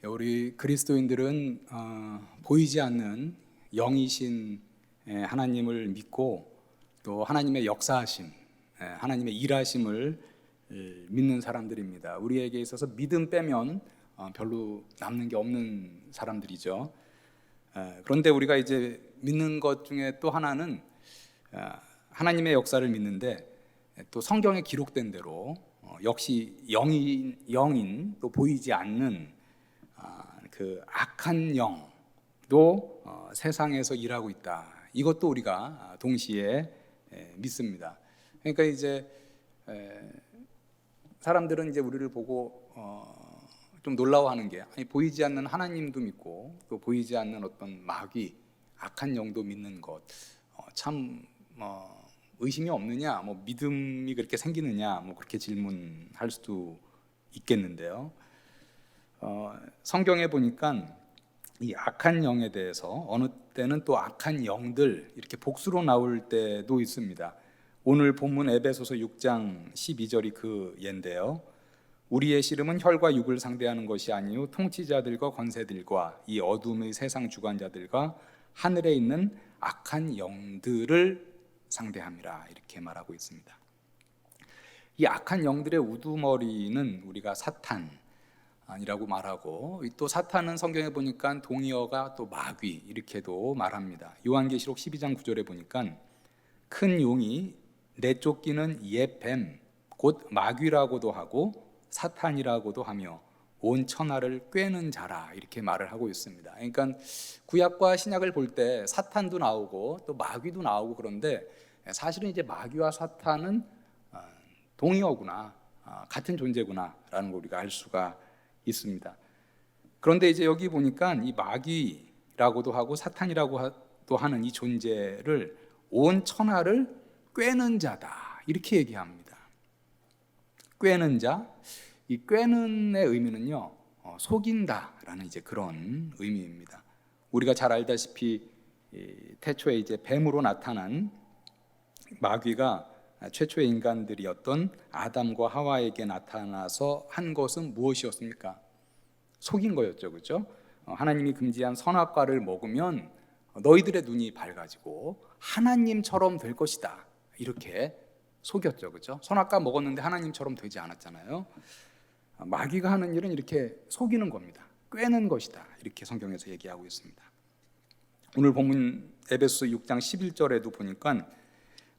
우리 그리스도인들은 보이지 않는 영이신 하나님을 믿고 또 하나님의 역사하심, 하나님의 일하심을 믿는 사람들입니다. 우리에게 있어서 믿음 빼면 별로 남는 게 없는 사람들이죠. 그런데 우리가 이제 믿는 것 중에 또 하나는 하나님의 역사를 믿는데 또 성경에 기록된 대로 역시 영인 또 보이지 않는 그 악한 영도 세상에서 일하고 있다. 이것도 우리가 동시에 믿습니다. 그러니까 이제 사람들은 이제 우리를 보고 좀 놀라워하는 게 아니, 보이지 않는 하나님도 믿고 또 보이지 않는 어떤 마귀, 악한 영도 믿는 것 참 의심이 없느냐, 뭐 믿음이 그렇게 생기느냐, 뭐 그렇게 질문할 수도 있겠는데요. 성경에 보니까 이 악한 영에 대해서 어느 때는 또 악한 영들 이렇게 복수로 나올 때도 있습니다. 오늘 본문 에베소서 6장 12절이 그 예인데요. 우리의 씨름은 혈과 육을 상대하는 것이 아니요 통치자들과 권세들과 이 어둠의 세상 주관자들과 하늘에 있는 악한 영들을 상대함이라 이렇게 말하고 있습니다. 이 악한 영들의 우두머리는 우리가 사탄이라고 말하고 또 사탄은 성경에 보니까 동의어가 또 마귀 이렇게도 말합니다. 요한계시록 12장 9절에 보니까 큰 용이 내쫓기는 옛 뱀 곧 마귀라고도 하고 사탄이라고도 하며 온 천하를 꿰는 자라 이렇게 말을 하고 있습니다. 그러니까 구약과 신약을 볼 때 사탄도 나오고 또 마귀도 나오고 그런데 사실은 이제 마귀와 사탄은 동의어구나, 같은 존재구나라는 걸 우리가 알 수가 있습니다. 그런데 이제 여기 보니까 이 마귀라고도 하고 사탄이라고도 하는 이 존재를 온 천하를 꿰는 자다 이렇게 얘기합니다. 꿰는 자, 이 꿰는의 의미는요 속인다라는 이제 그런 의미입니다. 우리가 잘 알다시피 태초에 이제 뱀으로 나타난 마귀가 최초의 인간들이었던 아담과 하와에게 나타나서 한 것은 무엇이었습니까? 속인 거였죠, 그렇죠? 하나님이 금지한 선악과를 먹으면 너희들의 눈이 밝아지고 하나님처럼 될 것이다 이렇게 속였죠, 그렇죠? 선악과 먹었는데 하나님처럼 되지 않았잖아요. 마귀가 하는 일은 이렇게 속이는 겁니다. 꿰는 것이다 이렇게 성경에서 얘기하고 있습니다. 오늘 본문 에베소서 6장 11절에도 보니까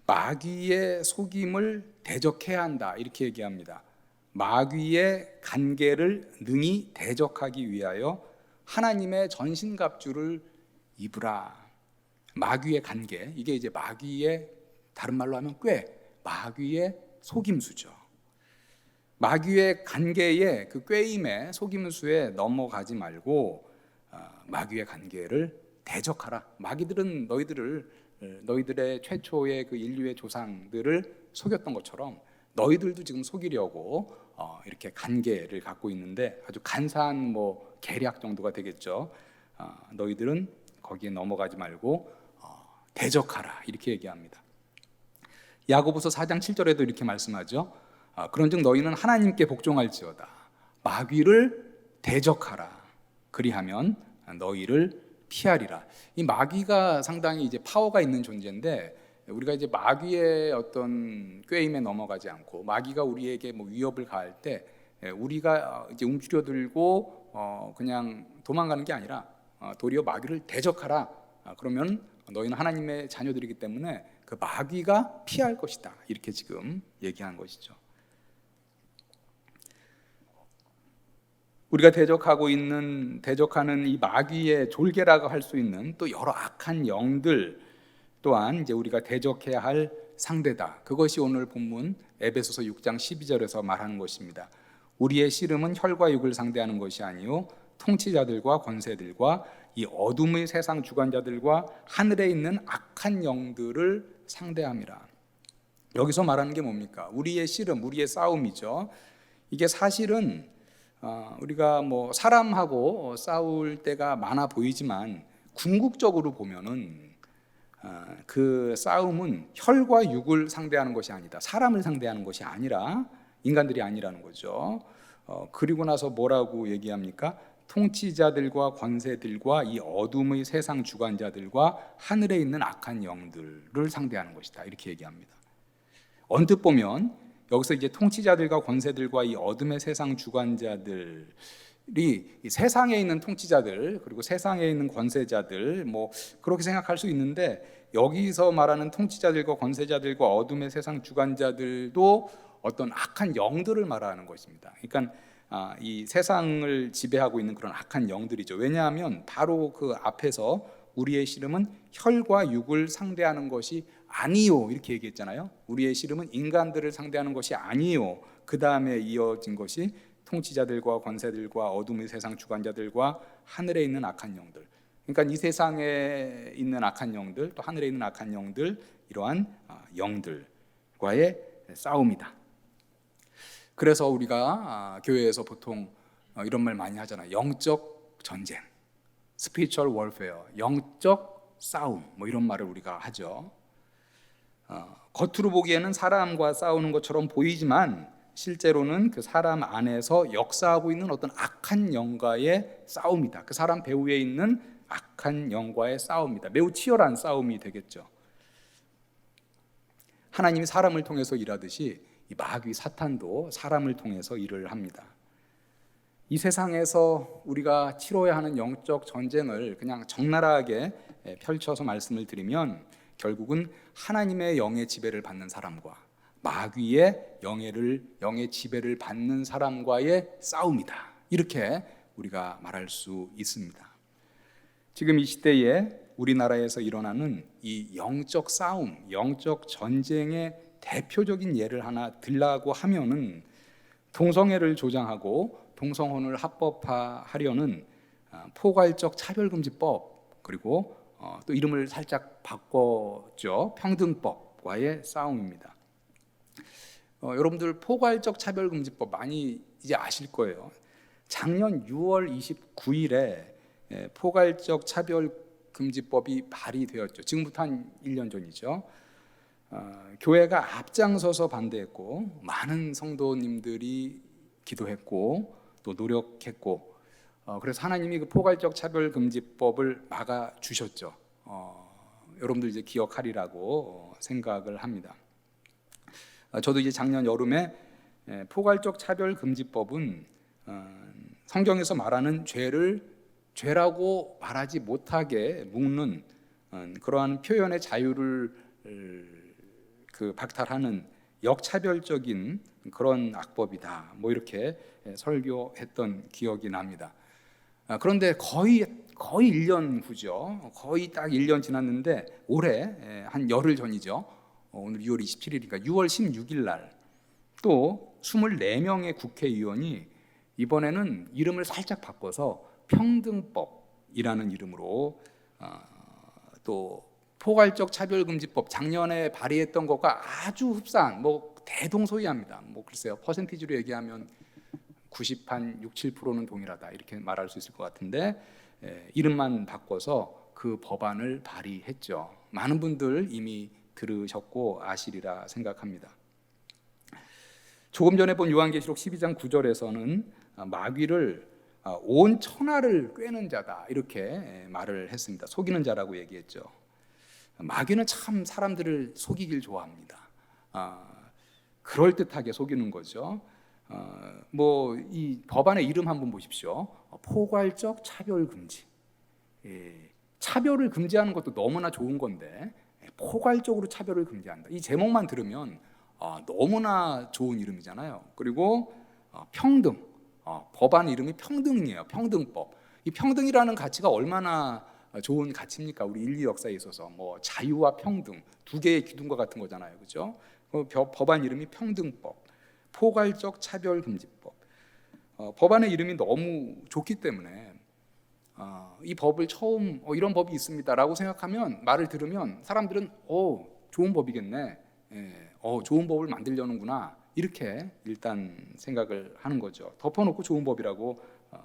마귀의 속임을 대적해야 한다 이렇게 얘기합니다. 마귀의 간계를 능히 대적하기 위하여 하나님의 전신갑주를 입으라. 마귀의 간계, 이게 이제 마귀의 다른 말로 하면 마귀의 속임수죠. 마귀의 간계에 그 꾀임의 속임수에 넘어가지 말고 마귀의 간계를 대적하라. 마귀들은 너희들의 최초의 그 인류의 조상들을 속였던 것처럼 너희들도 지금 속이려고 이렇게 간계를 갖고 있는데 아주 간사한 뭐 계략 정도가 되겠죠. 너희들은 거기에 넘어가지 말고 대적하라 이렇게 얘기합니다. 야고보서 4장 7절에도 이렇게 말씀하죠. 그런즉 너희는 하나님께 복종할지어다. 마귀를 대적하라. 그리하면 너희를 피하리라. 이 마귀가 상당히 이제 파워가 있는 존재인데 우리가 이제 마귀의 어떤 꾀임에 넘어가지 않고 마귀가 우리에게 뭐 위협을 가할 때 우리가 이제 움츠려들고 그냥 도망가는 게 아니라 도리어 마귀를 대적하라. 그러면 너희는 하나님의 자녀들이기 때문에 그 마귀가 피할 것이다. 이렇게 지금 얘기한 것이죠. 우리가 대적하는 이 마귀의 졸개라고 할 수 있는 또 여러 악한 영들 또한 이제 우리가 대적해야 할 상대다. 그것이 오늘 본문 에베소서 6장 12절에서 말하는 것입니다. 우리의 씨름은 혈과 육을 상대하는 것이 아니요 통치자들과 권세들과 이 어둠의 세상 주관자들과 하늘에 있는 악한 영들을 상대함이라. 여기서 말하는 게 뭡니까? 우리의 씨름, 우리의 싸움이죠. 이게 사실은 우리가 뭐 사람하고 싸울 때가 많아 보이지만 궁극적으로 보면은 그 싸움은 혈과 육을 상대하는 것이 아니다. 사람을 상대하는 것이 아니라 인간들이 아니라는 거죠. 그리고 나서 뭐라고 얘기합니까? 통치자들과 권세들과 이 어둠의 세상 주관자들과 하늘에 있는 악한 영들을 상대하는 것이다. 이렇게 얘기합니다. 언뜻 보면 여기서 이제 통치자들과 권세들과 이 어둠의 세상 주관자들이 이 세상에 있는 통치자들 그리고 세상에 있는 권세자들 뭐 그렇게 생각할 수 있는데, 여기서 말하는 통치자들과 권세자들과 어둠의 세상 주관자들도 어떤 악한 영들을 말하는 것입니다. 그러니까 이 세상을 지배하고 있는 그런 악한 영들이죠. 왜냐하면 바로 그 앞에서 우리의 씨름은 혈과 육을 상대하는 것이 아니요 이렇게 얘기했잖아요. 우리의 씨름은 인간들을 상대하는 것이 아니요. 그 다음에 이어진 것이 통치자들과 권세들과 어둠의 세상 주관자들과 하늘에 있는 악한 영들. 그러니까 이 세상에 있는 악한 영들, 또 하늘에 있는 악한 영들, 이러한 영들과의 싸움이다. 그래서 우리가 교회에서 보통 이런 말 많이 하잖아요. 영적 전쟁, spiritual warfare, 영적 싸움, 뭐 이런 말을 우리가 하죠. 겉으로 보기에는 사람과 싸우는 것처럼 보이지만 실제로는 그 사람 안에서 역사하고 있는 어떤 악한 영과의 싸움이다. 그 사람 배후에 있는 악한 영과의 싸움이다. 매우 치열한 싸움이 되겠죠. 하나님이 사람을 통해서 일하듯이 이 마귀 사탄도 사람을 통해서 일을 합니다. 이 세상에서 우리가 치러야 하는 영적 전쟁을 그냥 적나라하게 펼쳐서 말씀을 드리면 결국은 하나님의 영의 지배를 받는 사람과 마귀의 영의 지배를 받는 사람과의 싸움이다. 이렇게 우리가 말할 수 있습니다. 지금 이 시대에 우리나라에서 일어나는 이 영적 싸움, 영적 전쟁의 대표적인 예를 하나 들라고 하면은 동성애를 조장하고 동성혼을 합법화하려는 포괄적 차별금지법, 그리고 또 이름을 살짝 바꿨죠. 평등법과의 싸움입니다. 여러분들 포괄적 차별금지법 많이 이제 아실 거예요. 작년 6월 29일에 포괄적 차별금지법이 발의되었죠. 지금부터 한 1년 전이죠. 교회가 앞장서서 반대했고 많은 성도님들이 기도했고 또 노력했고, 그래서 하나님이 그 포괄적 차별금지법을 막아주셨죠. 여러분들 이제 기억하리라고 생각을 합니다. 저도 이제 작년 여름에 포괄적 차별금지법은 성경에서 말하는 죄를 죄라고 말하지 못하게 묶는 그러한 표현의 자유를 박탈하는 역차별적인 그런 악법이다. 뭐 이렇게 설교했던 기억이 납니다. 그런데 거의 1년 후죠. 거의 딱 1년 지났는데 올해 한 열흘 전이죠. 오늘 6월 27일이니까 6월 16일 날 또 24명의 국회의원이 이번에는 이름을 살짝 바꿔서 평등법이라는 이름으로 또 포괄적 차별금지법 작년에 발의했던 것과 아주 흡사한 뭐 대동소이합니다. 뭐 글쎄요 퍼센티지로 얘기하면 6, 7%는 동일하다 이렇게 말할 수 있을 것 같은데 이름만 바꿔서 그 법안을 발의했죠. 많은 분들 이미 들으셨고 아시리라 생각합니다. 조금 전에 본 요한계시록 12장 9절에서는 마귀를 온 천하를 꿰는 자다 이렇게 말을 했습니다. 속이는 자라고 얘기했죠. 마귀는 참 사람들을 속이길 좋아합니다. 그럴듯하게 속이는 거죠. 뭐 이 법안의 이름 한번 보십시오. 포괄적 차별금지. 차별을 금지하는 것도 너무나 좋은 건데 포괄적으로 차별을 금지한다. 이 제목만 들으면 너무나 좋은 이름이잖아요. 그리고 평등. 법안 이름이 평등이에요. 평등법. 이 평등이라는 가치가 얼마나 좋은 가치입니까? 우리 인류 역사에 있어서 뭐 자유와 평등 두 개의 기둥과 같은 거잖아요, 그렇죠? 법안 이름이 평등법, 포괄적 차별금지법. 법안의 이름이 너무 좋기 때문에 이 법을 처음 이런 법이 있습니다라고 생각하면 말을 들으면 사람들은 좋은 법이겠네, 좋은 법을 만들려는구나 이렇게 일단 생각을 하는 거죠. 덮어놓고 좋은 법이라고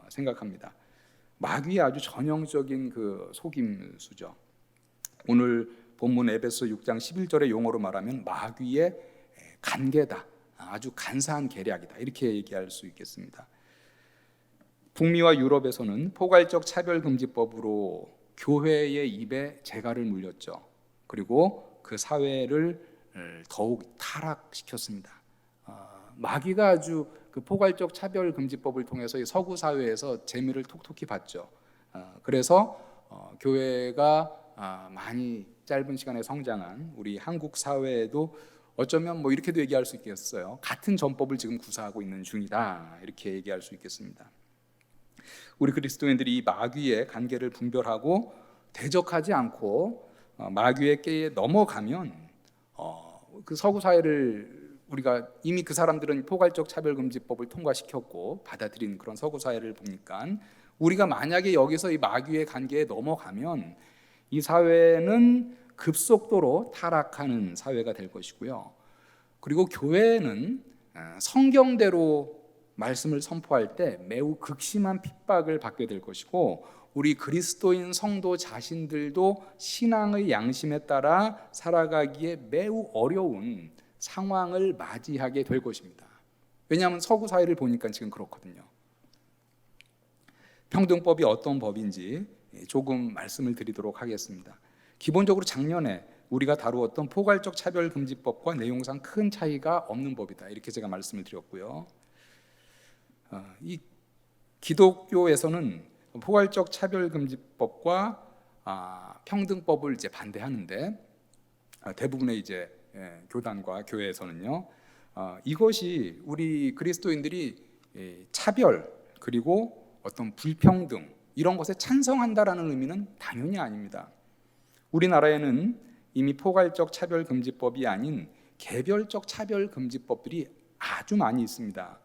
생각합니다. 마귀의 아주 전형적인 그 속임수죠. 오늘 본문 에베소 6장 11절의 용어로 말하면 마귀의 간계다, 아주 간사한 계략이다 이렇게 얘기할 수 있겠습니다. 북미와 유럽에서는 포괄적 차별금지법으로 교회의 입에 재갈을 물렸죠. 그리고 그 사회를 더욱 타락시켰습니다. 마귀가 아주 그 포괄적 차별금지법을 통해서 서구 사회에서 재미를 톡톡히 봤죠. 그래서 교회가 많이 짧은 시간에 성장한 우리 한국 사회에도 어쩌면 뭐 이렇게도 얘기할 수 있겠어요. 같은 전법을 지금 구사하고 있는 중이다, 이렇게 얘기할 수 있겠습니다. 우리 그리스도인들이 이 마귀의 관계를 분별하고 대적하지 않고 마귀의 꾀에 넘어가면 그 서구 사회를 우리가 이미 그 사람들은 포괄적 차별금지법을 통과시켰고 받아들인 그런 서구 사회를 보니까 우리가 만약에 여기서 이 마귀의 관계에 넘어가면 이 사회는 급속도로 타락하는 사회가 될 것이고요. 그리고 교회는 성경대로 말씀을 선포할 때 매우 극심한 핍박을 받게 될 것이고, 우리 그리스도인 성도 자신들도 신앙의 양심에 따라 살아가기에 매우 어려운 상황을 맞이하게 될 것입니다. 왜냐하면 서구 사회를 보니까 지금 그렇거든요. 평등법이 어떤 법인지 조금 말씀을 드리도록 하겠습니다. 기본적으로 작년에 우리가 다루었던 포괄적 차별금지법과 내용상 큰 차이가 없는 법이다, 이렇게 제가 말씀을 드렸고요. 이 기독교에서는 포괄적 차별금지법과 평등법을 이제 반대하는데, 대부분의 이제 교단과 교회에서는요, 이것이 우리 그리스도인들이 차별 그리고 어떤 불평등 이런 것에 찬성한다라는 의미는 당연히 아닙니다. 우리나라에는 이미 포괄적 차별금지법이 아닌 개별적 차별금지법들이 아주 많이 있습니다.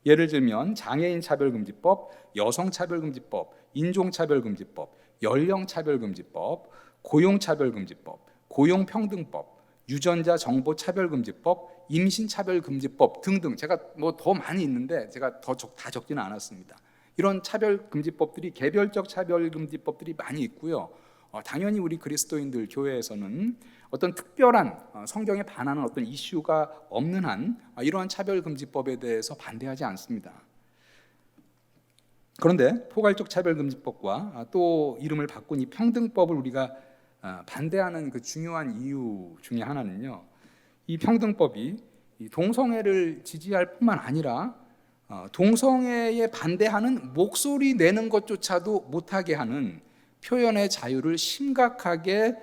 예를 들면 장애인 차별금지법, 여성 차별금지법, 인종차별금지법, 연령차별금지법, 고용차별금지법, 고용평등법, 유전자 정보차별금지법, 임신차별금지법 등등, 제가 뭐 더 많이 있는데 제가 다 적지는 않았습니다. 이런 차별금지법들이, 개별적 차별금지법들이 많이 있고요. 당연히 우리 그리스도인들 교회에서는 어떤 특별한 성경에 반하는 어떤 이슈가 없는 한 이러한 차별금지법에 대해서 반대하지 않습니다. 그런데 포괄적 차별금지법과 또 이름을 바꾼 이 평등법을 우리가 반대하는 그 중요한 이유 중에 하나는요, 이 평등법이 동성애를 지지할 뿐만 아니라 동성애에 반대하는 목소리 내는 것조차도 못하게 하는 표현의 자유를 심각하게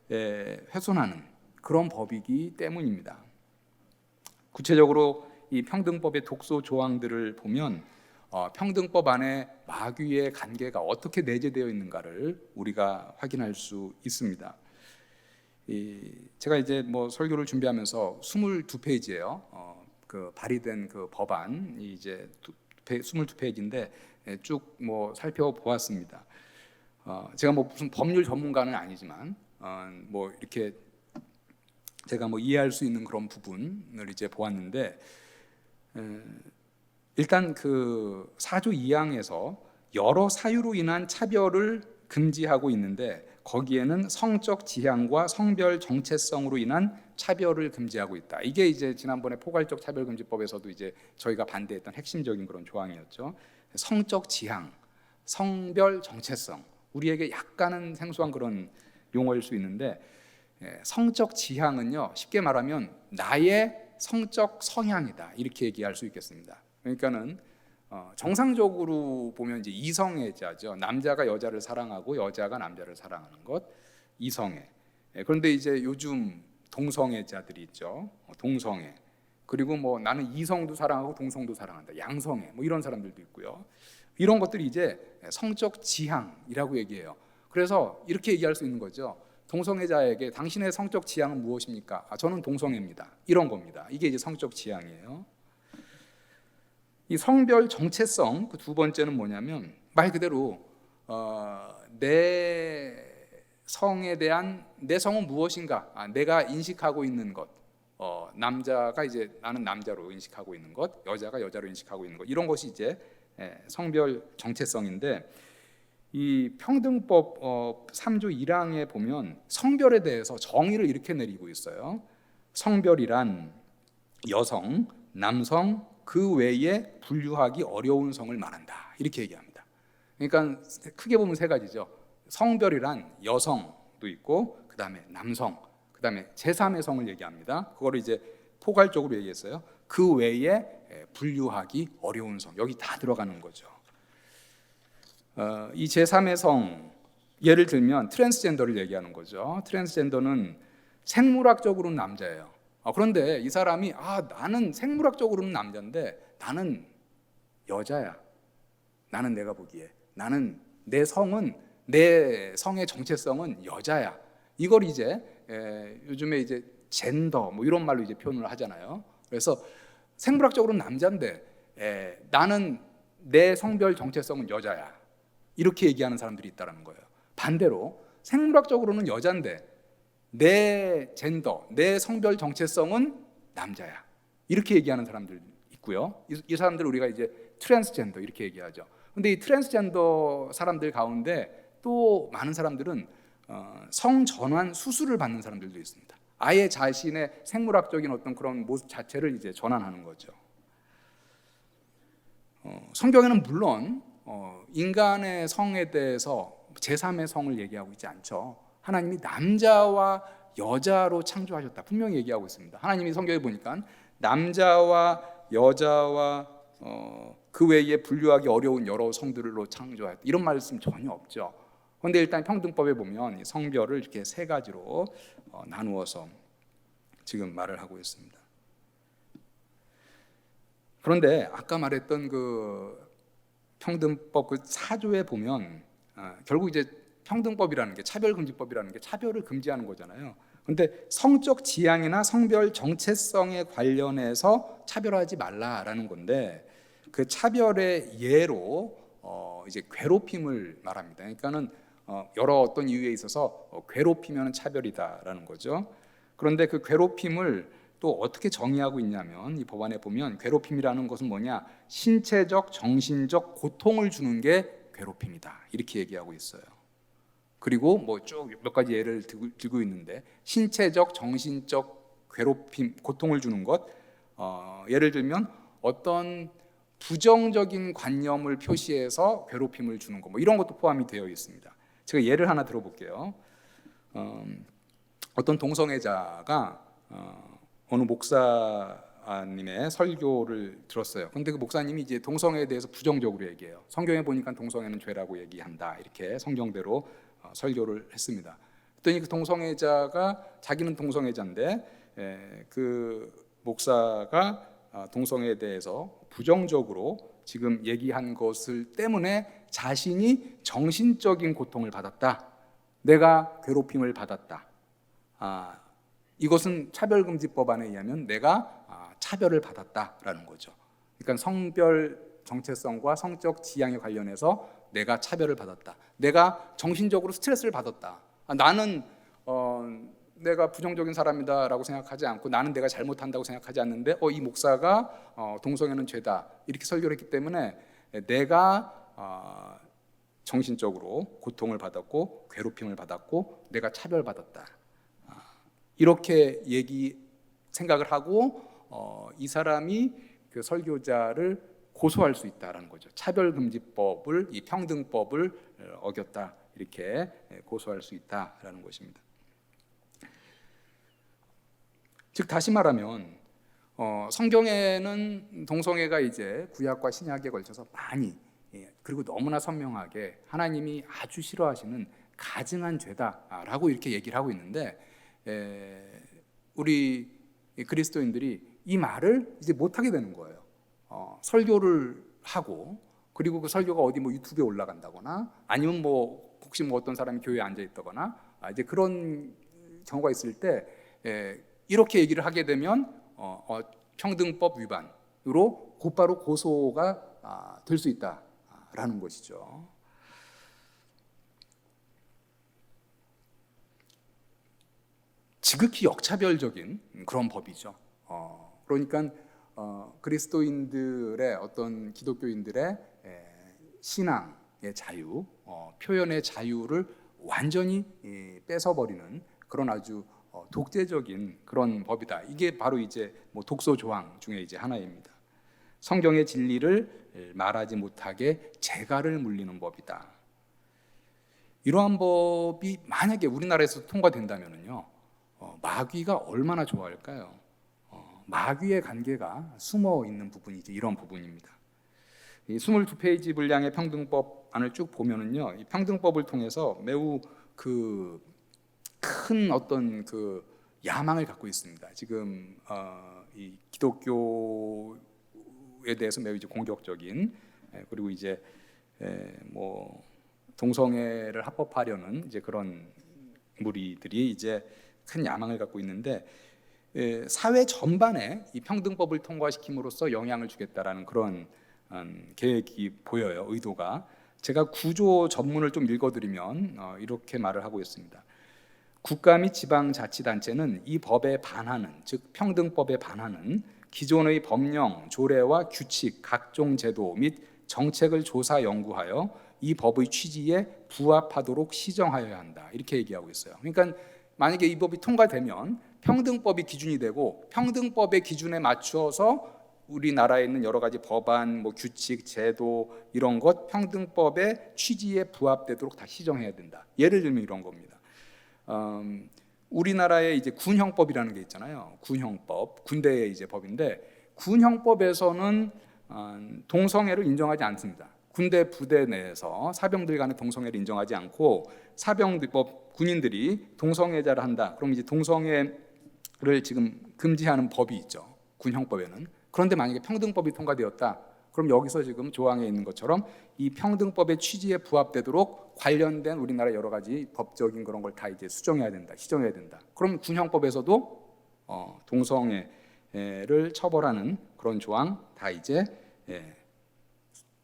훼손하는 그런 법이기 때문입니다. 구체적으로 이 평등법의 독소 조항들을 보면 평등법 안에 마귀의 관계가 어떻게 내재되어 있는가를 우리가 확인할 수 있습니다. 제가 이제 뭐 설교를 준비하면서 22페이지예요. 그 발의된 그 법안이 이제 22페이지인데 쭉 뭐 살펴보았습니다. 제가 뭐 무슨 법률 전문가는 아니지만 뭐 이렇게 제가 뭐 이해할 수 있는 그런 부분을 이제 보았는데, 일단 그 4조 2항에서 여러 사유로 인한 차별을 금지하고 있는데, 거기에는 성적 지향과 성별 정체성으로 인한 차별을 금지하고 있다. 이게 이제 지난번에 포괄적 차별금지법에서도 이제 저희가 반대했던 핵심적인 그런 조항이었죠. 성적 지향, 성별 정체성, 우리에게 약간은 생소한 그런 용어일 수 있는데, 성적 지향은요, 쉽게 말하면 나의 성적 성향이다, 이렇게 얘기할 수 있겠습니다. 그러니까는 정상적으로 보면 이제 이성애자죠. 남자가 여자를 사랑하고 여자가 남자를 사랑하는 것, 이성애. 그런데 이제 요즘 동성애자들이 있죠. 동성애. 그리고 뭐 나는 이성도 사랑하고 동성도 사랑한다, 양성애, 뭐 이런 사람들도 있고요. 이런 것들이 이제 성적 지향이라고 얘기해요. 그래서 이렇게 얘기할 수 있는 거죠. 동성애자에게 당신의 성적 지향은 무엇입니까? 저는 동성애입니다, 이런 겁니다. 이게 이제 성적 지향이에요. 이 성별 정체성, 그 두 번째는 뭐냐면 말 그대로 내 성에 대한, 내 성은 무엇인가, 내가 인식하고 있는 것, 남자가 이제 나는 남자로 인식하고 있는 것, 여자가 여자로 인식하고 있는 것, 이런 것이 이제 성별 정체성인데, 이 평등법 3조 1항에 보면 성별에 대해서 정의를 이렇게 내리고 있어요. 성별이란 여성, 남성, 그 외에 분류하기 어려운 성을 말한다, 이렇게 얘기합니다. 그러니까 크게 보면 세 가지죠. 성별이란 여성도 있고, 그 다음에 남성, 그 다음에 제3의 성을 얘기합니다. 그거를 이제 포괄적으로 얘기했어요. 그 외에 분류하기 어려운 성, 여기 다 들어가는 거죠. 이 제3의 성, 예를 들면 트랜스젠더를 얘기하는 거죠. 트랜스젠더는 생물학적으로는 남자예요. 그런데 이 사람이 나는 생물학적으로는 남자인데 나는 여자야. 나는 내가 보기에 나는 내 성의 정체성은 여자야. 이걸 이제 요즘에 이제 젠더 뭐 이런 말로 이제 표현을 하잖아요. 그래서 생물학적으로는 남자인데 나는 내 성별 정체성은 여자야. 이렇게 얘기하는 사람들이 있다는 거예요. 반대로 생물학적으로는 여자인데 내 젠더, 내 성별 정체성은 남자야. 이렇게 얘기하는 사람들 있고요. 이 사람들 우리가 이제 트랜스젠더 이렇게 얘기하죠. 근데 이 트랜스젠더 사람들 가운데 또 많은 사람들은 성전환 수술을 받는 사람들도 있습니다. 아예 자신의 생물학적인 어떤 그런 모습 자체를 이제 전환하는 거죠. 성경에는 물론 인간의 성에 대해서 제3의 성을 얘기하고 있지 않죠. 하나님이 남자와 여자로 창조하셨다 분명히 얘기하고 있습니다. 하나님이 성경에 보니까 남자와 여자와 그 외에 분류하기 어려운 여러 성들로 창조하였다 이런 말씀 전혀 없죠. 그런데 일단 평등법에 보면 성별을 이렇게 세 가지로 나누어서 지금 말을 하고 있습니다. 그런데 아까 말했던 그 평등법 그 4조에 보면 결국 이제 평등법이라는 게 차별금지법이라는 게 차별을 금지하는 거잖아요. 그런데 성적 지향이나 성별 정체성에 관련해서 차별하지 말라라는 건데 그 차별의 예로 이제 괴롭힘을 말합니다. 그러니까는 여러 어떤 이유에 있어서 괴롭히면 차별이다라는 거죠. 그런데 그 괴롭힘을 또 어떻게 정의하고 있냐면 이 법안에 보면 괴롭힘이라는 것은 뭐냐? 신체적, 정신적 고통을 주는 게 괴롭힘이다. 이렇게 얘기하고 있어요. 그리고 뭐 쭉 몇 가지 예를 들고 있는데 신체적, 정신적 괴롭힘, 고통을 주는 것 예를 들면 어떤 부정적인 관념을 표시해서 괴롭힘을 주는 것 뭐 이런 것도 포함이 되어 있습니다. 제가 예를 하나 들어볼게요. 어떤 동성애자가 어느 목사님의 설교를 들었어요. 근데 그 목사님이 이제 동성애에 대해서 부정적으로 얘기해요. 성경에 보니까 동성애는 죄라고 얘기한다. 이렇게 성경대로 설교를 했습니다. 그랬더니 그 동성애자가 자기는 동성애자인데 그 목사가 동성애에 대해서 부정적으로 지금 얘기한 것을 때문에 자신이 정신적인 고통을 받았다. 내가 괴롭힘을 받았다. 이것은 차별금지법안에 의하면 내가 차별을 받았다라는 거죠. 그러니까 성별 정체성과 성적 지향에 관련해서 내가 차별을 받았다. 내가 정신적으로 스트레스를 받았다. 나는 내가 부정적인 사람이다라고 생각하지 않고 나는 내가 잘못한다고 생각하지 않는데 이 목사가 동성애는 죄다 이렇게 설교를 했기 때문에 내가 정신적으로 고통을 받았고 괴롭힘을 받았고 내가 차별받았다. 이렇게 생각을 하고 이 사람이 그 설교자를 고소할 수 있다라는 거죠. 차별금지법을 이 평등법을 어겼다 이렇게 고소할 수 있다라는 것입니다. 즉 다시 말하면 성경에는 동성애가 이제 구약과 신약에 걸쳐서 많이 그리고 너무나 선명하게 하나님이 아주 싫어하시는 가증한 죄다라고 이렇게 얘기를 하고 있는데 우리 그리스도인들이 이 말을 이제 못하게 되는 거예요. 설교를 하고 그리고 그 설교가 어디 뭐 유튜브에 올라간다거나 아니면 뭐 혹시 뭐 어떤 사람이 교회에 앉아 있다거나 이제 그런 경우가 있을 때 이렇게 얘기를 하게 되면 평등법 위반으로 곧바로 고소가 될 수 있다라는 것이죠. 지극히 역차별적인 그런 법이죠. 그러니까 그리스도인들의 어떤 기독교인들의 신앙의 자유, 표현의 자유를 완전히 뺏어버리는 그런 아주 독재적인 그런 법이다. 이게 바로 이제 뭐 독소 조항 중에 이제 하나입니다. 성경의 진리를 말하지 못하게 재갈을 물리는 법이다. 이러한 법이 만약에 우리나라에서 통과된다면요, 마귀가 얼마나 좋아할까요? 마귀의 관계가 숨어 있는 부분이 이제 이런 부분입니다. 이 22페이지 분량의 평등법 안을 쭉 보면은요, 이 평등법을 통해서 매우 큰 어떤 야망을 갖고 있습니다. 지금 이 기독교에 대해서 매우 이제 공격적인, 그리고 이제 뭐 동성애를 합법화하려는 이제 그런 무리들이 이제 큰 야망을 갖고 있는데, 사회 전반에 이 평등법을 통과시킴으로써 영향을 주겠다라는 그런 계획이 보여요. 의도가. 제가 구조 전문을 좀 읽어드리면 이렇게 말을 하고 있습니다. 국가 및 지방자치단체는 이 법에 반하는, 즉 평등법에 반하는 기존의 법령, 조례와 규칙, 각종 제도 및 정책을 조사 연구하여 이 법의 취지에 부합하도록 시정하여야 한다. 이렇게 얘기하고 있어요. 그러니까 만약에 이 법이 통과되면 평등법이 기준이 되고, 평등법의 기준에 맞추어서 우리나라에 있는 여러 가지 법안, 뭐 규칙, 제도 이런 것 평등법의 취지에 부합되도록 다 시정해야 된다. 예를 들면 이런 겁니다. 우리나라에 이제 군형법이라는 게 있잖아요. 군형법, 군대의 이제 법인데, 군형법에서는 동성애를 인정하지 않습니다. 군대 부대 내에서 사병들 간의 동성애를 인정하지 않고, 사병들, 군인들이 동성애자를 한다. 그럼 이제 동성애를 지금 금지하는 법이 있죠. 군형법에는. 그런데 만약에 평등법이 통과되었다. 그럼 여기서 지금 조항에 있는 것처럼 이 평등법의 취지에 부합되도록 관련된 우리나라 여러 가지 법적인 그런 걸 다 이제 수정해야 된다, 시정해야 된다. 그럼 군형법에서도 동성애를 처벌하는 그런 조항 다 이제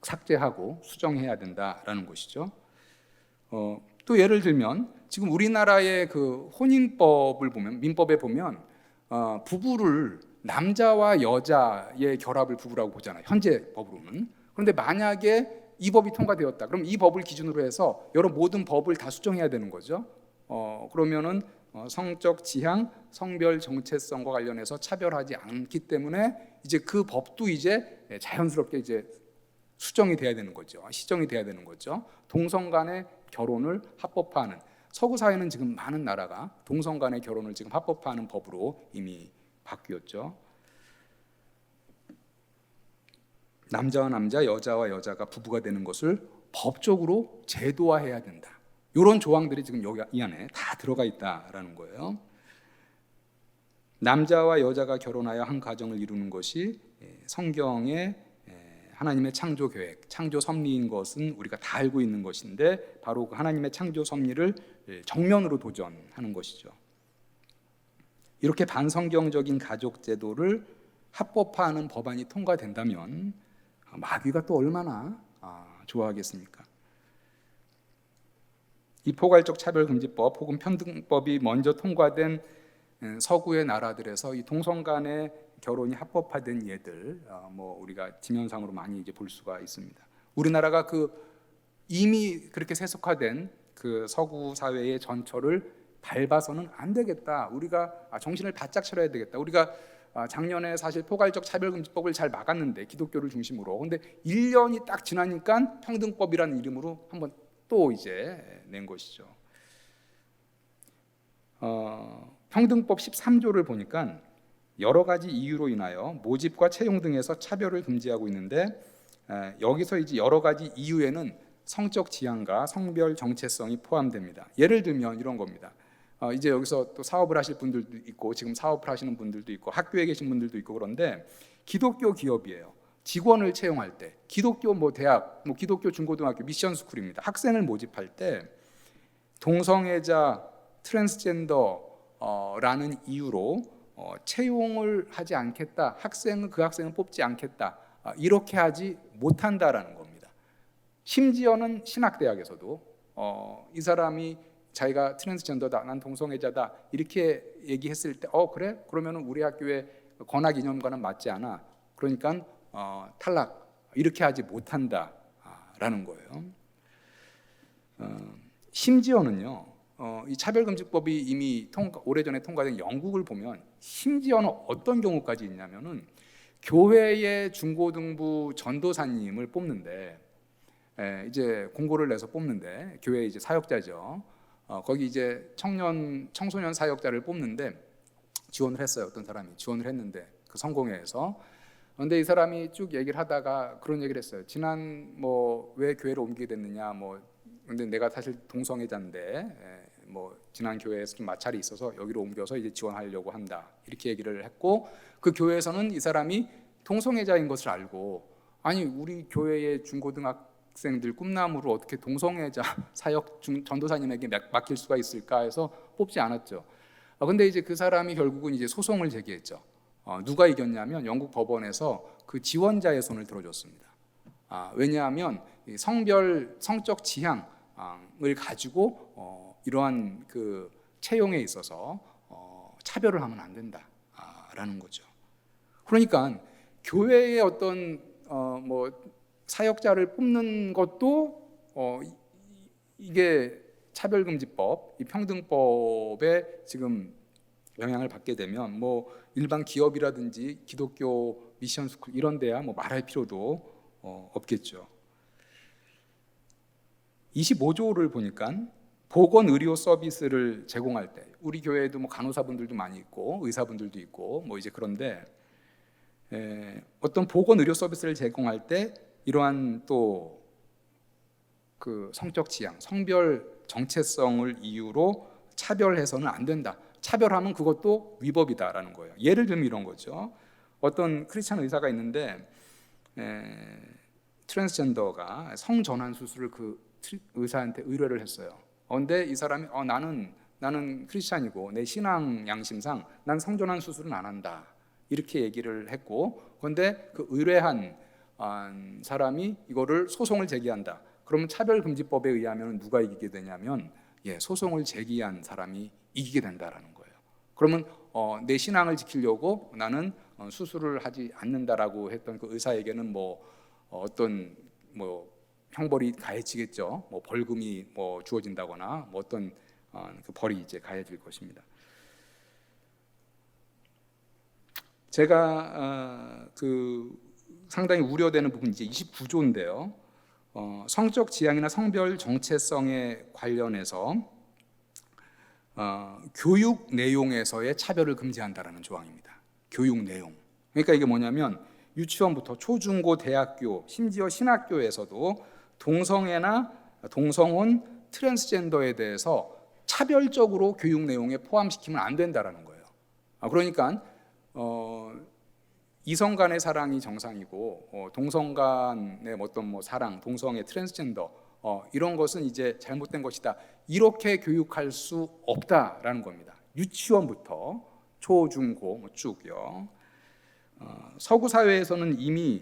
삭제하고 수정해야 된다라는 것이죠. 또 예를 들면 지금 우리나라의 그 혼인법을 보면, 민법에 보면 부부를 남자와 여자의 결합을 부부라고 보잖아요. 현재 법으로는. 그런데 만약에 이 법이 통과되었다. 그럼 이 법을 기준으로 해서 여러 모든 법을 다 수정해야 되는 거죠. 그러면은 성적 지향, 성별 정체성과 관련해서 차별하지 않기 때문에 이제 그 법도 이제 자연스럽게 이제 수정이 돼야 되는 거죠. 시정이 돼야 되는 거죠. 동성 간의 결혼을 합법화하는, 서구 사회는 지금 많은 나라가 동성 간의 결혼을 지금 합법화하는 법으로 이미 바뀌었죠. 남자와 남자, 여자와 여자가 부부가 되는 것을 법적으로 제도화해야 된다. 이런 조항들이 지금 여기 이 안에 다 들어가 있다라는 거예요. 남자와 여자가 결혼하여 한 가정을 이루는 것이 성경의 하나님의 창조 계획, 창조 섭리인 것은 우리가 다 알고 있는 것인데, 바로 그 하나님의 창조 섭리를 정면으로 도전하는 것이죠. 이렇게 반성경적인 가족 제도를 합법화하는 법안이 통과된다면 마귀가 또 얼마나 좋아하겠습니까? 이 포괄적 차별금지법 혹은 평등법이 먼저 통과된 서구의 나라들에서 이 동성 간의 결혼이 합법화된 예들, 뭐 우리가 지면상으로 많이 이제 볼 수가 있습니다. 우리나라가 이미 그렇게 세속화된 그 서구 사회의 전철을 밟아서는 안 되겠다. 우리가 정신을 바짝 차려야 되겠다. 우리가 작년에 사실 포괄적 차별금지법을 잘 막았는데, 기독교를 중심으로. 근데 1년이 딱 지나니까 평등법이라는 이름으로 한번 또 이제 낸 것이죠. 평등법 13조를 보니까 여러 가지 이유로 인하여 모집과 채용 등에서 차별을 금지하고 있는데, 여기서 이제 여러 가지 이유에는 성적 지향과 성별 정체성이 포함됩니다. 예를 들면 이런 겁니다. 이제 여기서 또 사업을 하실 분들도 있고, 지금 사업을 하시는 분들도 있고, 학교에 계신 분들도 있고, 그런데 기독교 기업이에요. 직원을 채용할 때, 기독교 뭐 대학, 뭐 기독교 중고등학교 미션 스쿨입니다. 학생을 모집할 때 동성애자, 트랜스젠더라는 이유로 채용을 하지 않겠다, 그 학생은 뽑지 않겠다, 이렇게 하지 못한다라는 겁니다. 심지어는 신학대학에서도 이 사람이 자기가 트랜스젠더다, 난 동성애자다 이렇게 얘기했을 때 그래? 그러면 우리 학교의 권학 이념과는 맞지 않아. 그러니까 탈락, 이렇게 하지 못한다라는 거예요. 심지어는요, 이 차별금지법이 이미 오래전에 통과된 영국을 보면 심지어는 어떤 경우까지 있냐면은, 교회의 중고등부 전도사님을 뽑는데, 이제 공고를 내서 뽑는데, 교회 이제 사역자죠. 거기 이제 청소년 사역자를 뽑는데 지원을 했어요. 어떤 사람이 지원을 했는데 그 성공회에서. 그런데 이 사람이 쭉 얘기를 하다가 그런 얘기를 했어요. 지난 뭐 왜 교회를 옮기게 됐느냐, 뭐 근데 내가 사실 동성애자인데 뭐 지난 교회에서 좀 마찰이 있어서 여기로 옮겨서 이제 지원하려고 한다, 이렇게 얘기를 했고, 그 교회에서는 이 사람이 동성애자인 것을 알고, 아니 우리 교회의 중고등학생들 꿈나무를 어떻게 동성애자 사역 전도사님에게 맡길 수가 있을까 해서 뽑지 않았죠. 근데 이제 그 사람이 결국은 이제 소송을 제기했죠. 누가 이겼냐면 영국 법원에서 그 지원자의 손을 들어줬습니다. 왜냐하면 성적 지향을 가지고 이러한 그 채용에 있어서 차별을 하면 안 된다라는 거죠. 그러니까 교회의 어떤 뭐 사역자를 뽑는 것도 이게 차별금지법, 이 평등법에 지금 영향을 받게 되면 뭐 일반 기업이라든지 기독교 미션 스쿨 이런 데야 뭐 말할 필요도 없겠죠. 25조를 보니까 보건 의료 서비스를 제공할 때, 우리 교회에도 뭐 간호사분들도 많이 있고 의사분들도 있고 뭐 이제 그런데 어떤 보건 의료 서비스를 제공할 때 이러한 또 그 성적 지향, 성별 정체성을 이유로 차별해서는 안 된다. 차별하면 그것도 위법이다라는 거예요. 예를 들면 이런 거죠. 어떤 크리스찬 의사가 있는데 트랜스젠더가 성전환 수술을 그 의사한테 의뢰를 했어요. 근데 이 사람이 나는 크리스찬이고 내 신앙 양심상 난 성전환 수술은 안 한다, 이렇게 얘기를 했고, 그런데 그 의뢰한 사람이 이거를 소송을 제기한다. 그러면 차별금지법에 의하면 누가 이기게 되냐면 소송을 제기한 사람이 이기게 된다라는 거예요. 그러면 내 신앙을 지키려고 나는 수술을 하지 않는다라고 했던 그 의사에게는 뭐 어떤 뭐 형벌이 가해지겠죠. 뭐 벌금이 뭐 주어진다거나 뭐 어떤 그 벌이 이제 가해질 것입니다. 제가 그 상당히 우려되는 부분이 이제 29조인데요. 성적 지향이나 성별 정체성에 관련해서 교육 내용에서의 차별을 금지한다라는 조항입니다. 교육 내용. 그러니까 이게 뭐냐면 유치원부터 초중고 대학교 심지어 신학교에서도 동성애나 동성혼 트랜스젠더에 대해서 차별적으로 교육 내용에 포함시키면 안 된다라는 거예요. 그러니까 이성 간의 사랑이 정상이고 동성 간의 어떤 뭐 사랑, 동성애, 트랜스젠더 이런 것은 이제 잘못된 것이다, 이렇게 교육할 수 없다라는 겁니다. 유치원부터 초, 중, 고 뭐 쭉요. 서구 사회에서는 이미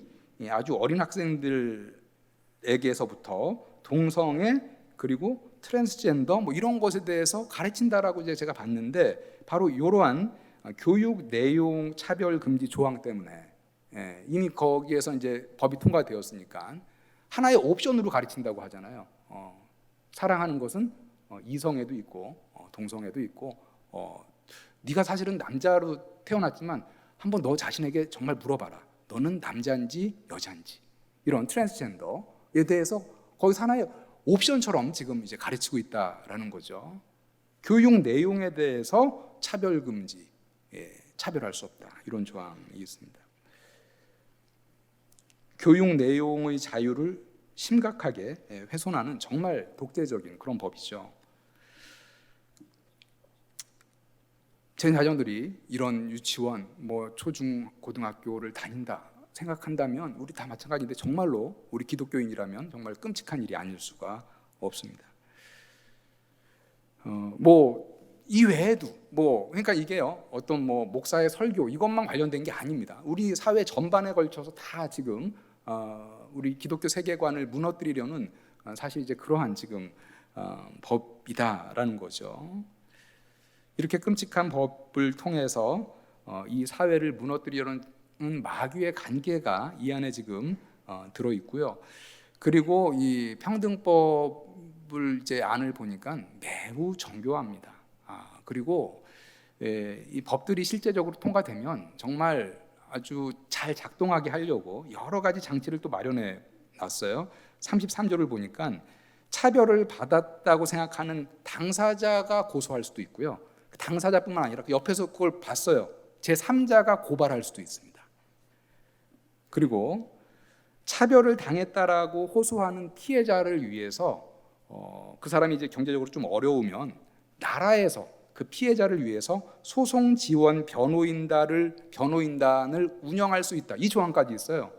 아주 어린 학생들에게서부터 동성애 그리고 트랜스젠더 뭐 이런 것에 대해서 가르친다라고 이제 제가 봤는데, 바로 이러한 교육 내용 차별 금지 조항 때문에 이미 거기에서 이제 법이 통과되었으니까 하나의 옵션으로 가르친다고 하잖아요. 사랑하는 것은 이성애도 있고 동성애도 있고, 네가 사실은 남자로 태어났지만 한번 너 자신에게 정말 물어봐라. 너는 남자인지 여자인지, 이런 트랜스젠더에 대해서 거기서 하나의 옵션처럼 지금 이제 가르치고 있다라는 거죠. 교육 내용에 대해서 차별 금지, 차별할 수 없다, 이런 조항이 있습니다. 교육 내용의 자유를 심각하게 훼손하는 정말 독재적인 그런 법이죠. 제 자녀들이 이런 유치원, 뭐 초중 고등학교를 다닌다 생각한다면 우리 다 마찬가지인데 정말로 우리 기독교인이라면 정말 끔찍한 일이 아닐 수가 없습니다. 뭐 이외에도 그러니까 이게요, 어떤 뭐 목사의 설교 이것만 관련된 게 아닙니다. 우리 사회 전반에 걸쳐서 다 지금 우리 기독교 세계관을 무너뜨리려는 사실 이제 그러한 지금 법이다라는 거죠. 이렇게 끔찍한 법을 통해서 이 사회를 무너뜨리려는 마귀의 간계가 이 안에 지금 들어 있고요. 그리고 이 평등법을 이제 안을 보니까 매우 정교합니다. 그리고 이 법들이 실제적으로 통과되면 정말 아주 잘 작동하게 하려고 여러 가지 장치를 또 마련해 놨어요. 33조를 보니까 차별을 받았다고 생각하는 당사자가 고소할 수도 있고요. 당사자뿐만 아니라 그 옆에서 그걸 봤어요. 제3자가 고발할 수도 있습니다. 그리고 차별을 당했다라고 호소하는 피해자를 위해서 그 사람이 이제 경제적으로 좀 어려우면 나라에서 그 피해자를 위해서 소송 지원 변호인단을 운영할 수 있다. 이 조항까지 있어요.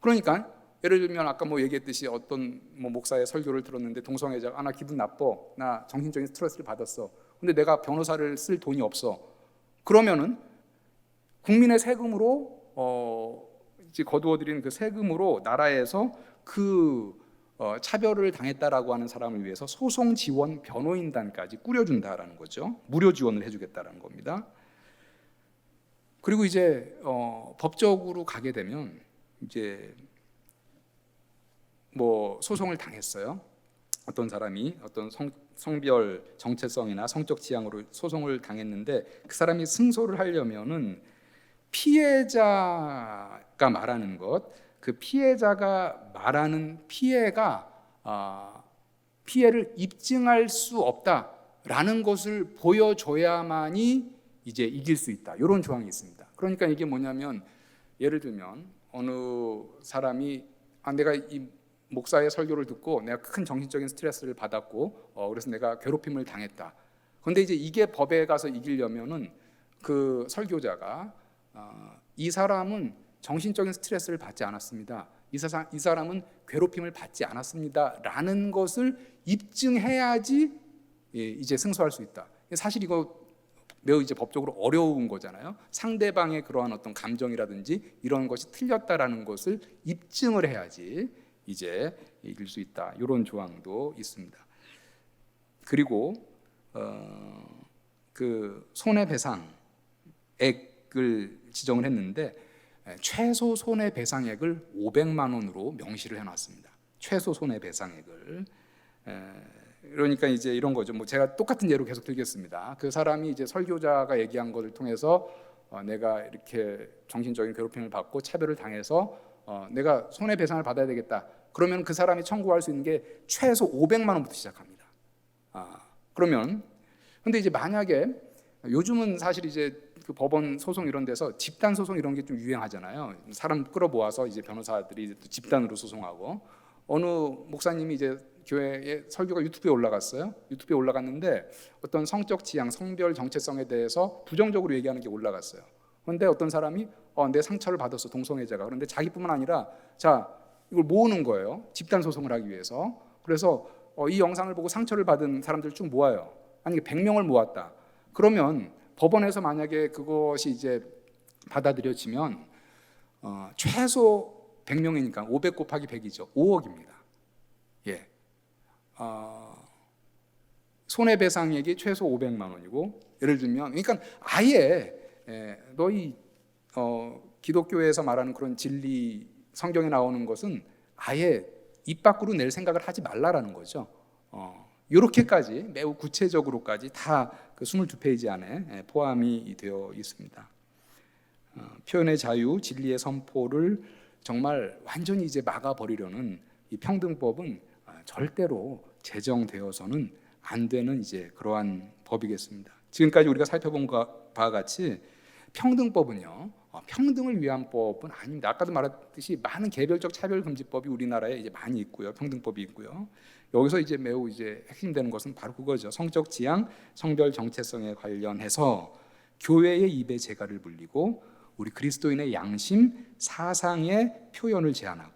그러니까 예를 들면 아까 얘기했듯이 어떤 목사의 설교를 들었는데 동성애자가 나 기분 나빠, 나 정신적인 스트레스를 받았어. 근데 내가 변호사를 쓸 돈이 없어. 그러면은 국민의 세금으로 이제 거두어들인 그 세금으로 나라에서 그 차별을 당했다라고 하는 사람을 위해서 소송 지원 변호인단까지 꾸려준다라는 거죠. 무료 지원을 해주겠다라는 겁니다. 그리고 이제 법적으로 가게 되면 이제 소송을 당했어요. 어떤 사람이 어떤 성별 정체성이나 성적 지향으로 소송을 당했는데 그 사람이 승소를 하려면은 피해자가 말하는 것, 그 피해자가 말하는 피해를 입증할 수 없다라는 것을 보여줘야만이 이제 이길 수 있다. 이런 조항이 있습니다. 그러니까 이게 뭐냐면 예를 들면 어느 사람이 내가 이 목사의 설교를 듣고 내가 큰 정신적인 스트레스를 받았고 그래서 내가 괴롭힘을 당했다. 그런데 이제 이게 법에 가서 이기려면은 그 설교자가 이 사람은 정신적인 스트레스를 받지 않았습니다. 이 사람은 괴롭힘을 받지 않았습니다. 라는 것을 입증해야지 이제 승소할 수 있다. 사실 이거 매우 이제 법적으로 어려운 거잖아요. 상대방의 그러한 어떤 감정이라든지 이런 것이 틀렸다라는 것을 입증을 해야지 이제 이길 수 있다. 이런 조항도 있습니다. 그리고 그 손해배상액을 지정을 했는데 최소 손해배상액을 500만 원으로 명시를 해놨습니다. 최소 손해배상액을. 그러니까 이제 이런 거죠. 제가 똑같은 예로 계속 들겠습니다. 그 사람이 이제 설교자가 얘기한 것을 통해서 내가 이렇게 정신적인 괴롭힘을 받고 차별을 당해서 내가 손해배상을 받아야 되겠다. 그러면 그 사람이 청구할 수 있는 게 최소 500만 원부터 시작합니다. 그러면 근데 이제 만약에 요즘은 사실 이제 그 법원 소송 이런 데서 집단 소송 이런 게 좀 유행하잖아요. 사람 끌어모아서 이제 변호사들이 또 집단으로 소송하고 어느 목사님이 이제 교회에 설교가 유튜브에 올라갔어요. 유튜브에 올라갔는데 어떤 성적 지향, 성별 정체성에 대해서 부정적으로 얘기하는 게 올라갔어요. 그런데 어떤 사람이 내 상처를 받았어, 동성애자가. 그런데 자기뿐만 아니라 이걸 모으는 거예요. 집단 소송을 하기 위해서. 그래서 이 영상을 보고 상처를 받은 사람들 쭉 모아요. 아니 100명을 모았다. 그러면 법원에서 만약에 그것이 이제 받아들여지면 최소 100명이니까 500 곱하기 100이죠. 5억입니다. 예. 손해배상액이 최소 500만 원이고 예를 들면 그러니까 아예 너희 기독교에서 말하는 그런 진리 성경에 나오는 것은 아예 입 밖으로 낼 생각을 하지 말라라는 거죠. 이렇게까지 매우 구체적으로까지 다 그 22페이지 안에 포함이 되어 있습니다. 표현의 자유, 진리의 선포를 정말 완전히 이제 막아버리려는 이 평등법은 절대로 제정되어서는 안 되는 이제 그러한 법이겠습니다. 지금까지 우리가 살펴본 바와 같이 평등법은요, 평등을 위한 법은 아닙니다. 아까도 말했듯이 많은 개별적 차별금지법이 우리나라에 이제 많이 있고요, 평등법이 있고요. 여기서 이제 매우 이제 핵심되는 것은 바로 그거죠. 성적 지향, 성별 정체성에 관련해서 교회의 입에 재갈을 물리고 우리 그리스도인의 양심, 사상의 표현을 제한하고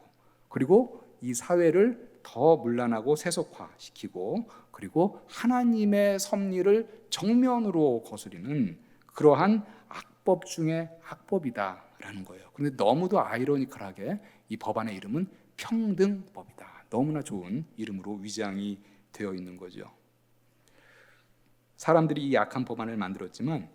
그리고 이 사회를 더 문란하고 세속화시키고 그리고 하나님의 섭리를 정면으로 거스리는 그러한 악법 중에 악법이다라는 거예요. 그런데 너무도 아이러니컬하게 이 법안의 이름은 평등법이다. 너무나 좋은 이름으로 위장이 되어 있는 거죠. 사람들이 이 악한 법안을 만들었지만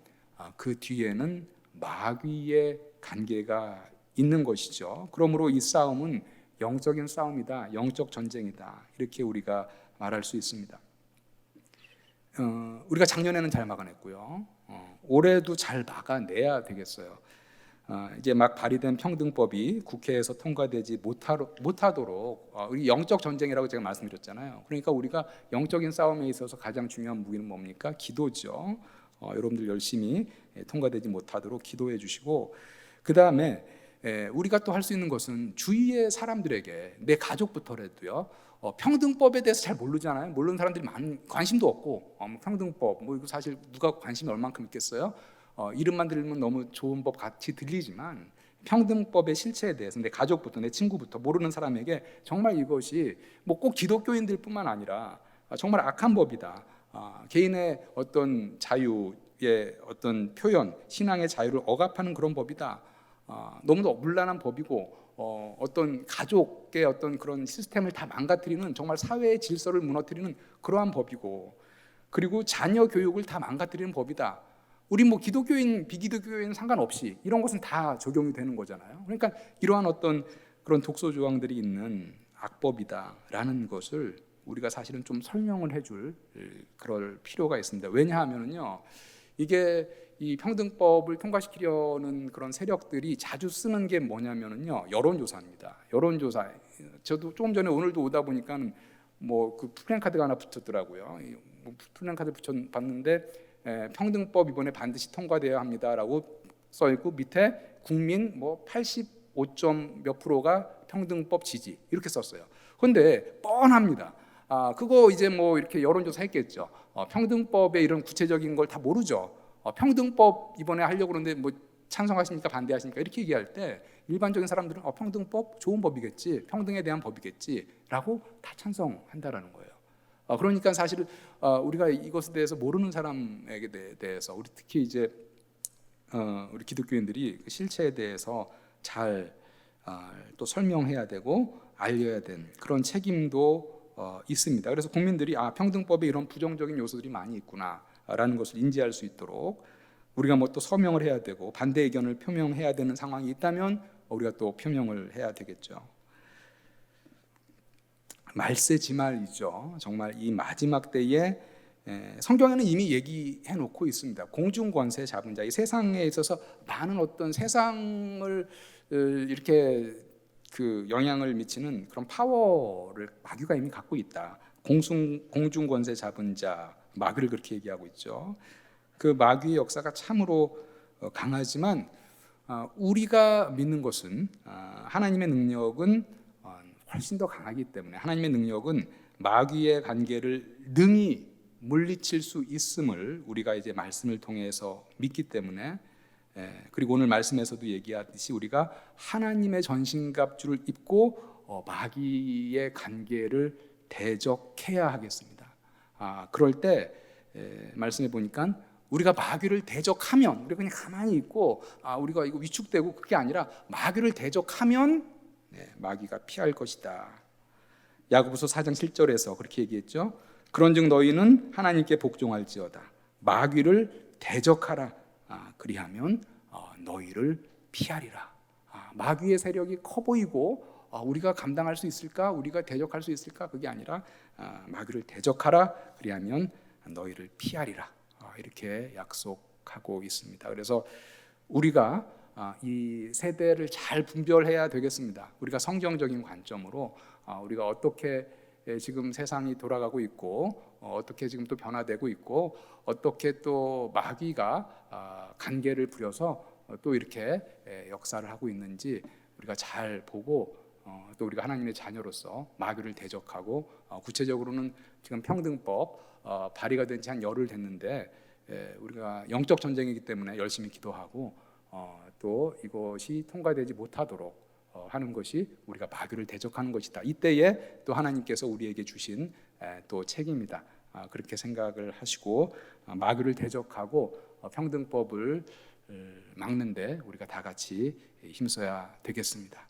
그 뒤에는 마귀의 관계가 있는 것이죠. 그러므로 이 싸움은 영적인 싸움이다, 영적 전쟁이다 이렇게 우리가 말할 수 있습니다. 우리가 작년에는 잘 막아냈고요. 올해도 잘 막아내야 되겠어요. 이제 막 발의된 평등법이 국회에서 통과되지 못하도록 우리 영적 전쟁이라고 제가 말씀드렸잖아요. 그러니까 우리가 영적인 싸움에 있어서 가장 중요한 무기는 뭡니까? 기도죠. 여러분들 열심히 통과되지 못하도록 기도해 주시고, 그 다음에 우리가 또 할 수 있는 것은 주위의 사람들에게, 내 가족부터라도요, 평등법에 대해서 잘 모르잖아요. 모르는 사람들이 관심도 없고, 평등법 뭐 이거 사실 누가 관심이 얼만큼 있겠어요? 이름만 들으면 너무 좋은 법 같이 들리지만 평등법의 실체에 대해서 내 가족부터, 내 친구부터 모르는 사람에게 정말 이것이 뭐 꼭 기독교인들뿐만 아니라 정말 악한 법이다. 개인의 어떤 자유의 어떤 표현, 신앙의 자유를 억압하는 그런 법이다. 너무도 문란한 법이고, 어떤 가족의 어떤 그런 시스템을 다 망가뜨리는, 정말 사회의 질서를 무너뜨리는 그러한 법이고, 그리고 자녀 교육을 다 망가뜨리는 법이다. 우리 뭐 기독교인, 비기독교인 상관없이 이런 것은 다 적용이 되는 거잖아요. 그러니까 이러한 어떤 그런 독소 조항들이 있는 악법이다라는 것을 우리가 사실은 좀 설명을 해줄 그럴 필요가 있습니다. 왜냐하면요, 이게 이 평등법을 통과시키려는 그런 세력들이 자주 쓰는 게 뭐냐면요, 여론조사입니다. 여론조사. 저도 조금 전에 오늘도 오다 보니까 뭐 그 플랜카드가 하나 붙었더라고요. 뭐 플랜카드 붙여봤는데 평등법 이번에 반드시 통과되어야 합니다라고 써 있고, 밑에 국민 뭐 85점 몇 프로가 평등법 지지 이렇게 썼어요. 그런데 뻔합니다. 그거 이제 뭐 이렇게 여론조사 했겠죠. 평등법의 이런 구체적인 걸 다 모르죠. 평등법 이번에 하려고 그러는데 뭐 찬성하십니까 반대하십니까 이렇게 얘기할 때 일반적인 사람들은 평등법 좋은 법이겠지, 평등에 대한 법이겠지라고 다 찬성한다라는 거예요. 그러니까 사실 우리가 이것에 대해서 모르는 사람에게 대해서, 우리 특히 이제 우리 기독교인들이 그 실체에 대해서 잘 또 설명해야 되고 알려야 되는 그런 책임도 있습니다. 그래서 국민들이 평등법에 이런 부정적인 요소들이 많이 있구나라는 것을 인지할 수 있도록 우리가 뭐 또 서명을 해야 되고 반대 의견을 표명해야 되는 상황이 있다면 우리가 또 표명을 해야 되겠죠. 말세지말이죠. 정말 이 마지막 때에 성경에는 이미 얘기해 놓고 있습니다. 공중권세 잡은 자, 이 세상에 있어서 많은 어떤 세상을 이렇게 그 영향을 미치는 그런 파워를 마귀가 이미 갖고 있다. 공중권세 잡은 자, 마귀를 그렇게 얘기하고 있죠. 그 마귀의 역사가 참으로 강하지만 우리가 믿는 것은 하나님의 능력은 훨씬 더 강하기 때문에, 하나님의 능력은 마귀의 관계를 능히 물리칠 수 있음을 우리가 이제 말씀을 통해서 믿기 때문에, 그리고 오늘 말씀에서도 얘기하듯이 우리가 하나님의 전신갑주를 입고 마귀의 관계를 대적해야 하겠습니다. 그럴 때 말씀해 보니까 우리가 마귀를 대적하면, 우리가 그냥 가만히 있고 우리가 이거 위축되고 그게 아니라 마귀를 대적하면 마귀가 피할 것이다. 야고보서 4장 7절에서 그렇게 얘기했죠. 그런즉 너희는 하나님께 복종할지어다. 마귀를 대적하라. 그리하면 너희를 피하리라. 마귀의 세력이 커 보이고 우리가 감당할 수 있을까? 우리가 대적할 수 있을까? 그게 아니라 마귀를 대적하라. 그리하면 너희를 피하리라. 이렇게 약속하고 있습니다. 그래서 우리가 이 세대를 잘 분별해야 되겠습니다. 우리가 성경적인 관점으로 우리가 어떻게 지금 세상이 돌아가고 있고 어떻게 지금 또 변화되고 있고 어떻게 또 마귀가 관계를 부려서 또 이렇게 역사를 하고 있는지 우리가 잘 보고 또 우리가 하나님의 자녀로서 마귀를 대적하고 구체적으로는 지금 평등법 발의가 된 지 한 열흘 됐는데 우리가 영적 전쟁이기 때문에 열심히 기도하고 또 이것이 통과되지 못하도록 하는 것이 우리가 마귀를 대적하는 것이다. 이때에 또 하나님께서 우리에게 주신 또 책임이다. 그렇게 생각을 하시고 마귀를 대적하고 평등법을 막는데 우리가 다 같이 힘써야 되겠습니다.